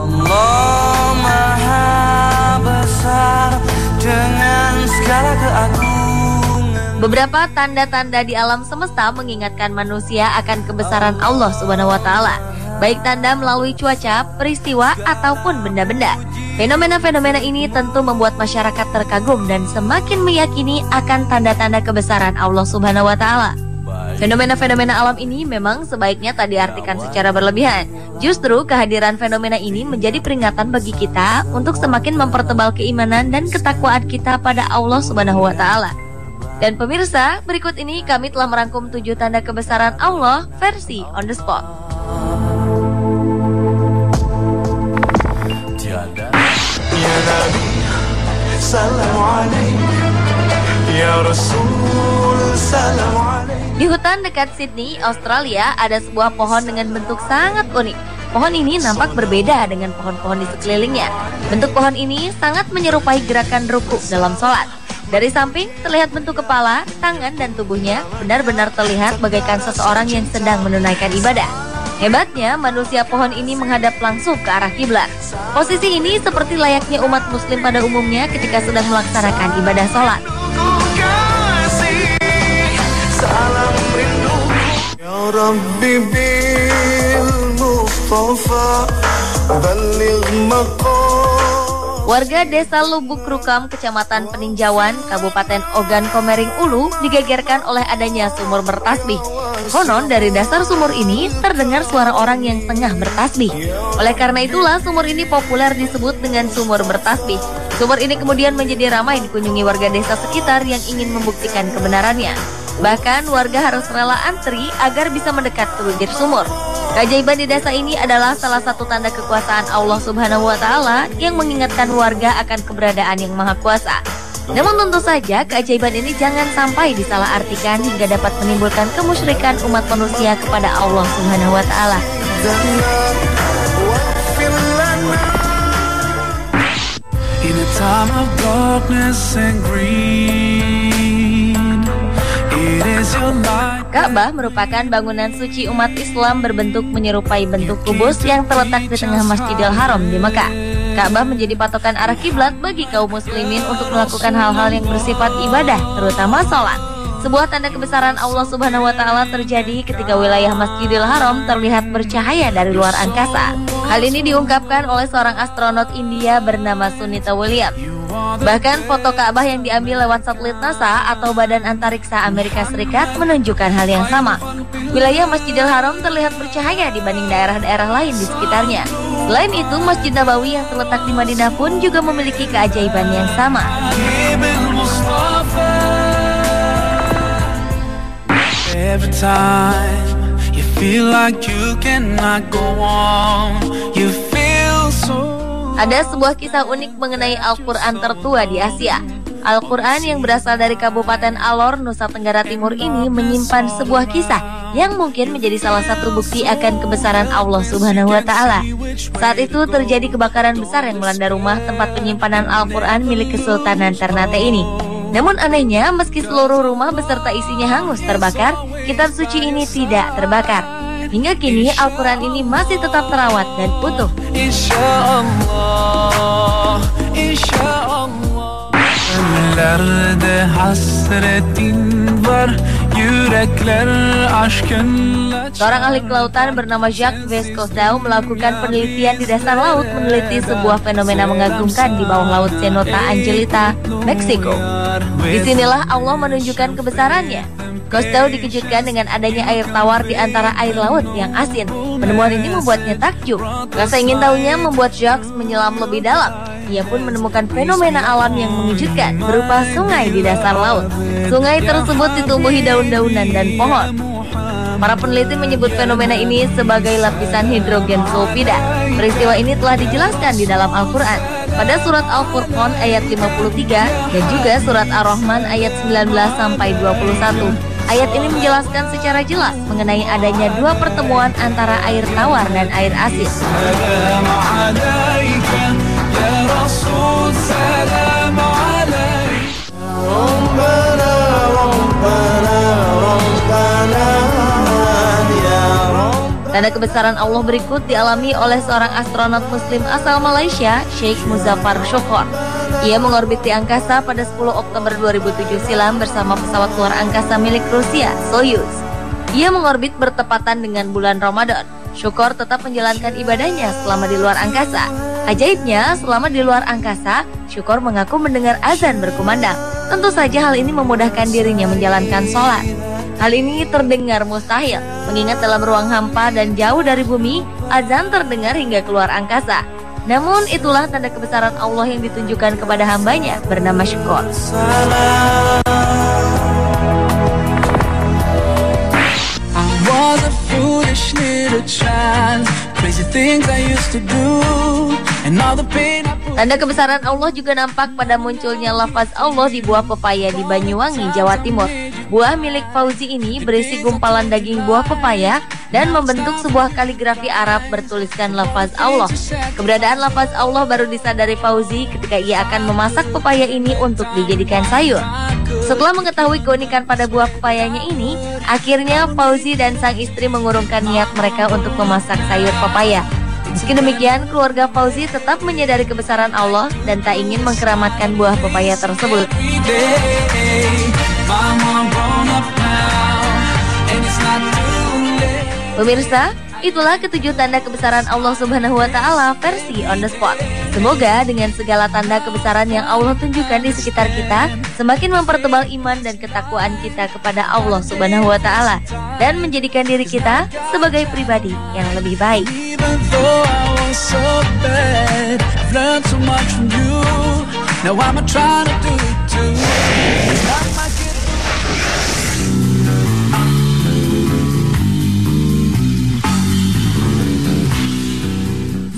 Allah Maha Besar dengan segala keagungan. Beberapa tanda-tanda di alam semesta mengingatkan manusia akan kebesaran Allah Subhanahu wa taala, baik tanda melalui cuaca, peristiwa ataupun benda-benda. Fenomena-fenomena ini tentu membuat masyarakat terkagum dan semakin meyakini akan tanda-tanda kebesaran Allah Subhanahu wa taala. Fenomena-fenomena alam ini memang sebaiknya tak diartikan secara berlebihan. Justru kehadiran fenomena ini menjadi peringatan bagi kita untuk semakin mempertebal keimanan dan ketakwaan kita pada Allah Subhanahu wa taala. Dan pemirsa, berikut ini kami telah merangkum 7 tanda kebesaran Allah versi on the spot. Ya Nabi, salam alaik. Ya Rasul, salam alaik. Di hutan dekat Sydney, Australia, ada sebuah pohon dengan bentuk sangat unik. Pohon ini nampak berbeda dengan pohon-pohon di sekelilingnya. Bentuk pohon ini sangat menyerupai gerakan rukuk dalam sholat. Dari samping, terlihat bentuk kepala, tangan, dan tubuhnya benar-benar terlihat bagaikan seseorang yang sedang menunaikan ibadah. Hebatnya, manusia pohon ini menghadap langsung ke arah kiblat. Posisi ini seperti layaknya umat muslim pada umumnya ketika sedang melaksanakan ibadah sholat. Salam rindu Ya Rabbi bil Mustafa Baligh maqam. Warga desa Lubuk Rukam, Kecamatan Peninjauan, Kabupaten Ogan Komering Ulu digegerkan oleh adanya sumur bertasbih. Konon dari dasar sumur ini terdengar suara orang yang tengah bertasbih. Oleh karena itulah sumur ini populer disebut dengan sumur bertasbih. Sumur ini kemudian menjadi ramai dikunjungi warga desa sekitar yang ingin membuktikan kebenarannya. Bahkan warga harus rela antri agar bisa mendekat ke bibir sumur. Keajaiban di desa ini adalah salah satu tanda kekuasaan Allah Subhanahu wa taala yang mengingatkan warga akan keberadaan Yang Maha Kuasa. Namun tentu saja keajaiban ini jangan sampai disalahartikan hingga dapat menimbulkan kemusyrikan umat manusia kepada Allah Subhanahu wa taala. In a time of darkness and greed, it is your light. Ka'bah merupakan bangunan suci umat Islam berbentuk menyerupai bentuk kubus yang terletak di tengah Masjidil Haram di Mekah. Ka'bah menjadi patokan arah kiblat bagi kaum muslimin untuk melakukan hal-hal yang bersifat ibadah, terutama sholat. Sebuah tanda kebesaran Allah Subhanahu wa taala terjadi ketika wilayah Masjidil Haram terlihat bercahaya dari luar angkasa. Hal ini diungkapkan oleh seorang astronot India bernama Sunita Williams. Bahkan foto Ka'bah yang diambil lewat satelit NASA atau Badan Antariksa Amerika Serikat menunjukkan hal yang sama. Wilayah Masjidil Haram terlihat bercahaya dibanding daerah-daerah lain di sekitarnya. Selain itu, Masjid Nabawi yang terletak di Madinah pun juga memiliki keajaiban yang sama. Every time you feel like you cannot go on, you feel so. Ada sebuah kisah unik mengenai Al-Quran tertua di Asia. Al-Quran yang berasal dari Kabupaten Alor, Nusa Tenggara Timur ini menyimpan sebuah kisah yang mungkin menjadi salah satu bukti akan kebesaran Allah Subhanahu wa taala. Saat itu terjadi kebakaran besar yang melanda rumah tempat penyimpanan Al-Quran milik Kesultanan Ternate ini. Namun anehnya, meski seluruh rumah beserta isinya hangus terbakar, kitab suci ini tidak terbakar. Hingga kini Al-Quran ini masih tetap terawat dan utuh. İnşallah, inşallah. Önlerde hasretin var, yürekler aşkınla. Seorang ahli kelautan bernama Jacques Voscoe melakukan penelitian di dasar laut meneliti sebuah fenomena mengagumkan di bawah laut Cenota Angelita, Meksiko. Disinilah Allah menunjukkan kebesarannya. Cousteau dikejutkan dengan adanya air tawar di antara air laut yang asin. Penemuan ini membuatnya takjub. Rasa ingin tahunya membuat Jacques menyelam lebih dalam. Ia pun menemukan fenomena alam yang mengejutkan berupa sungai di dasar laut. Sungai tersebut ditumbuhi daun-daunan dan pohon. Para peneliti menyebut fenomena ini sebagai lapisan hidrogen sulfida. Peristiwa ini telah dijelaskan di dalam Al-Quran pada surat Al-Furqan ayat 53 dan juga surat Ar-Rahman ayat 19-21. Ayat ini menjelaskan secara jelas mengenai adanya dua pertemuan antara air tawar dan air asin. Tanda kebesaran Allah berikut dialami oleh seorang astronot muslim asal Malaysia, Sheikh Muzaffar Shukor. Ia mengorbiti angkasa pada 10 Oktober 2007 silam bersama pesawat luar angkasa milik Rusia, Soyuz. Ia mengorbit bertepatan dengan bulan Ramadan. Shukor tetap menjalankan ibadahnya selama di luar angkasa. Ajaibnya, selama di luar angkasa, Shukor mengaku mendengar azan berkumandang. Tentu saja hal ini memudahkan dirinya menjalankan sholat. Hal ini terdengar mustahil, mengingat dalam ruang hampa dan jauh dari bumi, azan terdengar hingga keluar angkasa. Namun itulah tanda kebesaran Allah yang ditunjukkan kepada hambanya bernama Shukor. Tanda kebesaran Allah juga nampak pada munculnya lafaz Allah di buah pepaya di Banyuwangi, Jawa Timur. Buah milik Fauzi ini berisi gumpalan daging buah pepaya dan membentuk sebuah kaligrafi Arab bertuliskan lafaz Allah. Keberadaan lafaz Allah baru disadari Fauzi ketika ia akan memasak pepaya ini untuk dijadikan sayur. Setelah mengetahui keunikan pada buah pepayanya ini, akhirnya Fauzi dan sang istri mengurungkan niat mereka untuk memasak sayur pepaya. Meski demikian, keluarga Fauzi tetap menyadari kebesaran Allah dan tak ingin mengkeramatkan buah pepaya tersebut. Pemirsa, itulah ketujuh tanda kebesaran Allah Subhanahu wa Ta'ala versi on the spot. Semoga dengan segala tanda kebesaran yang Allah tunjukkan di sekitar kita, semakin mempertebal iman dan ketakwaan kita kepada Allah Subhanahu wa Ta'ala dan menjadikan diri kita sebagai pribadi yang lebih baik.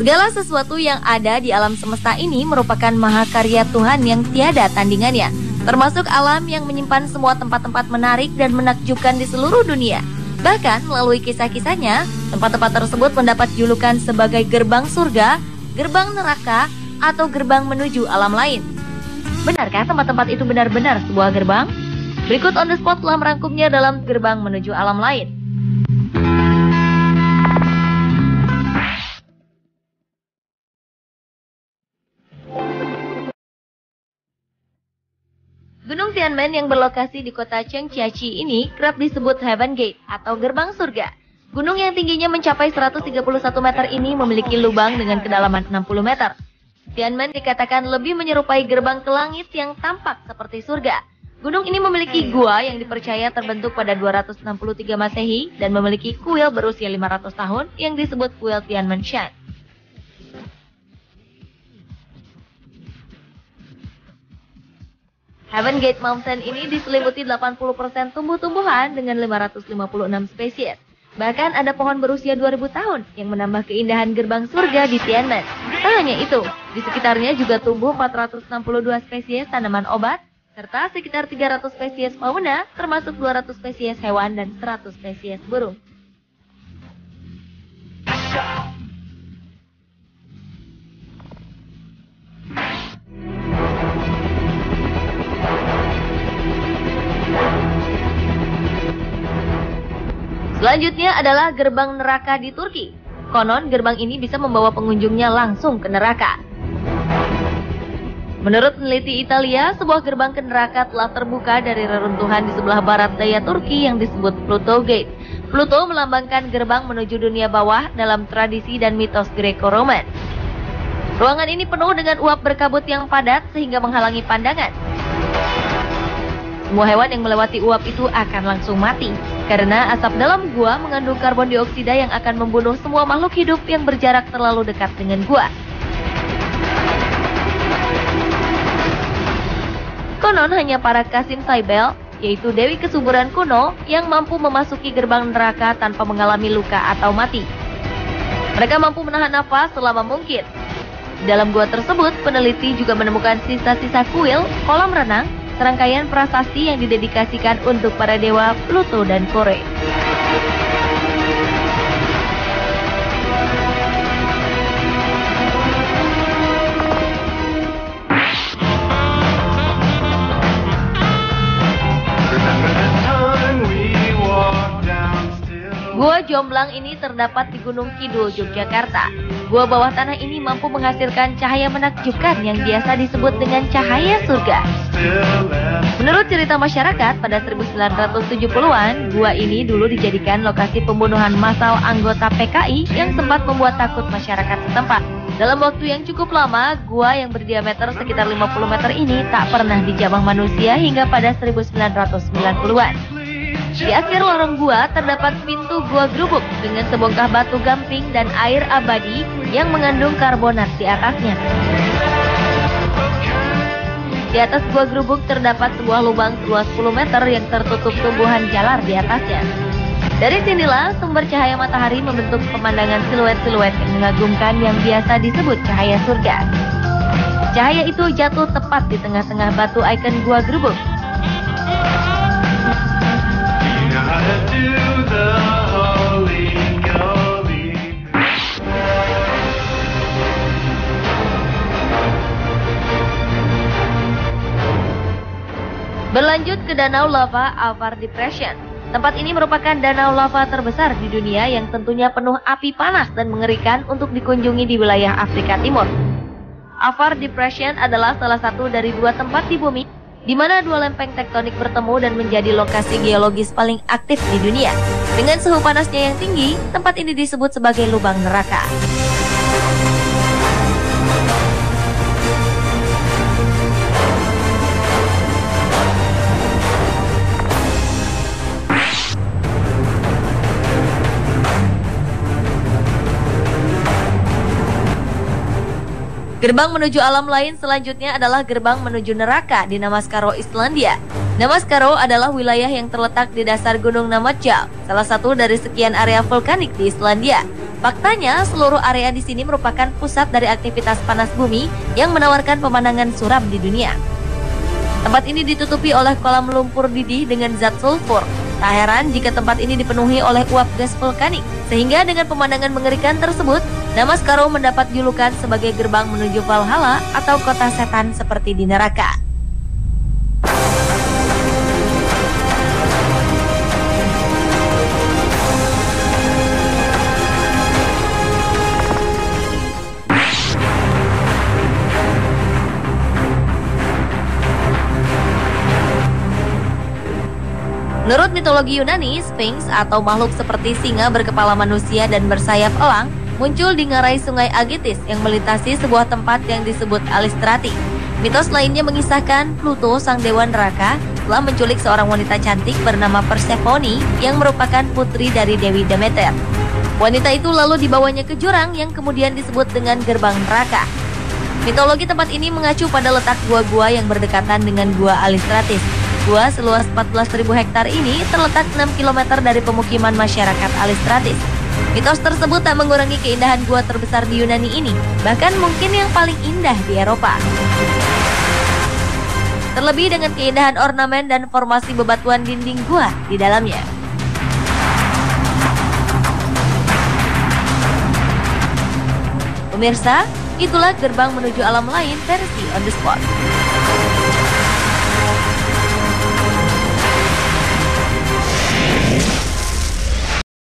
Segala sesuatu yang ada di alam semesta ini merupakan mahakarya Tuhan yang tiada tandingannya, termasuk alam yang menyimpan semua tempat-tempat menarik dan menakjubkan di seluruh dunia. Bahkan melalui kisah-kisahnya, tempat-tempat tersebut mendapat julukan sebagai gerbang surga, gerbang neraka, atau gerbang menuju alam lain. Benarkah tempat-tempat itu benar-benar sebuah gerbang? Berikut on the spot telah merangkumnya dalam gerbang menuju alam lain. Gunung Tianmen yang berlokasi di kota Chengchiachi ini kerap disebut Heaven Gate atau gerbang surga. Gunung yang tingginya mencapai 131 meter ini memiliki lubang dengan kedalaman 60 meter. Tianmen dikatakan lebih menyerupai gerbang ke langit yang tampak seperti surga. Gunung ini memiliki gua yang dipercaya terbentuk pada 263 Masehi dan memiliki kuil berusia 500 tahun yang disebut kuil Tianmenshan. Heaven Gate Mountain ini diselimuti 80% tumbuh-tumbuhan dengan 556 spesies. Bahkan ada pohon berusia 2000 tahun yang menambah keindahan gerbang surga di Tianmen. Tak hanya itu, di sekitarnya juga tumbuh 462 spesies tanaman obat, serta sekitar 300 spesies fauna, termasuk 200 spesies hewan dan 100 spesies burung. Selanjutnya adalah gerbang neraka di Turki. Konon gerbang ini bisa membawa pengunjungnya langsung ke neraka. Menurut peneliti Italia, sebuah gerbang ke neraka telah terbuka dari reruntuhan di sebelah barat daya Turki yang disebut Pluto Gate. Pluto melambangkan gerbang menuju dunia bawah dalam tradisi dan mitos Greco-Roman. Ruangan ini penuh dengan uap berkabut yang padat sehingga menghalangi pandangan. Semua hewan yang melewati uap itu akan langsung mati, karena asap dalam gua mengandung karbon dioksida yang akan membunuh semua makhluk hidup yang berjarak terlalu dekat dengan gua. Konon hanya para Kasim Saibel, yaitu dewi kesuburan kuno, yang mampu memasuki gerbang neraka tanpa mengalami luka atau mati. Mereka mampu menahan nafas selama mungkin. Di dalam gua tersebut, peneliti juga menemukan sisa-sisa kuil, kolam renang, serangkaian prasasti yang didedikasikan untuk para dewa Pluto dan Kore. Gua Jomblang ini terdapat di Gunung Kidul, Yogyakarta. Gua bawah tanah ini mampu menghasilkan cahaya menakjubkan yang biasa disebut dengan cahaya surga. Menurut cerita masyarakat, pada 1970-an, gua ini dulu dijadikan lokasi pembunuhan massal anggota PKI yang sempat membuat takut masyarakat setempat. Dalam waktu yang cukup lama, gua yang berdiameter sekitar 50 meter ini tak pernah dijamah manusia hingga pada 1990-an. Di akhir lorong gua terdapat pintu gua gerubuk dengan sebongkah batu gamping dan air abadi yang mengandung karbonat di atasnya. Di atas gua gerubuk terdapat sebuah lubang seluas 10 meter yang tertutup tumbuhan jalar di atasnya. Dari sinilah sumber cahaya matahari membentuk pemandangan siluet-siluet yang mengagumkan yang biasa disebut cahaya surga. Cahaya itu jatuh tepat di tengah-tengah batu ikon gua gerubuk. Berlanjut ke danau lava Alvar Depression. Tempat ini merupakan danau lava terbesar di dunia yang tentunya penuh api panas dan mengerikan untuk dikunjungi di wilayah Afrika Timur. Alvar Depression adalah salah satu dari dua tempat di bumi di mana dua lempeng tektonik bertemu dan menjadi lokasi geologis paling aktif di dunia. Dengan suhu panasnya yang tinggi, tempat ini disebut sebagai lubang neraka. Gerbang menuju alam lain selanjutnya adalah gerbang menuju neraka di Namaskaro, Islandia. Namaskaro adalah wilayah yang terletak di dasar Gunung Namatjal, salah satu dari sekian area vulkanik di Islandia. Faktanya, seluruh area di sini merupakan pusat dari aktivitas panas bumi yang menawarkan pemandangan suram di dunia. Tempat ini ditutupi oleh kolam lumpur didih dengan zat sulfur. Tak heran jika tempat ini dipenuhi oleh uap gas vulkanik, sehingga dengan pemandangan mengerikan tersebut, Namaskaro mendapat julukan sebagai gerbang menuju Valhalla atau kota setan seperti di neraka. Menurut mitologi Yunani, Sphinx atau makhluk seperti singa berkepala manusia dan bersayap elang muncul di ngarai sungai Agitis yang melintasi sebuah tempat yang disebut Alistrati. Mitos lainnya mengisahkan Pluto, sang dewa neraka, telah menculik seorang wanita cantik bernama Persephone yang merupakan putri dari Dewi Demeter. Wanita itu lalu dibawanya ke jurang yang kemudian disebut dengan gerbang neraka. Mitologi tempat ini mengacu pada letak gua-gua yang berdekatan dengan gua Alistratis. Gua seluas 14.000 hektar ini terletak 6 km dari pemukiman masyarakat Alistratis. Mitos tersebut tak mengurangi keindahan gua terbesar di Yunani ini, bahkan mungkin yang paling indah di Eropa. Terlebih dengan keindahan ornamen dan formasi bebatuan dinding gua di dalamnya. Pemirsa, itulah gerbang menuju alam lain versi on the spot.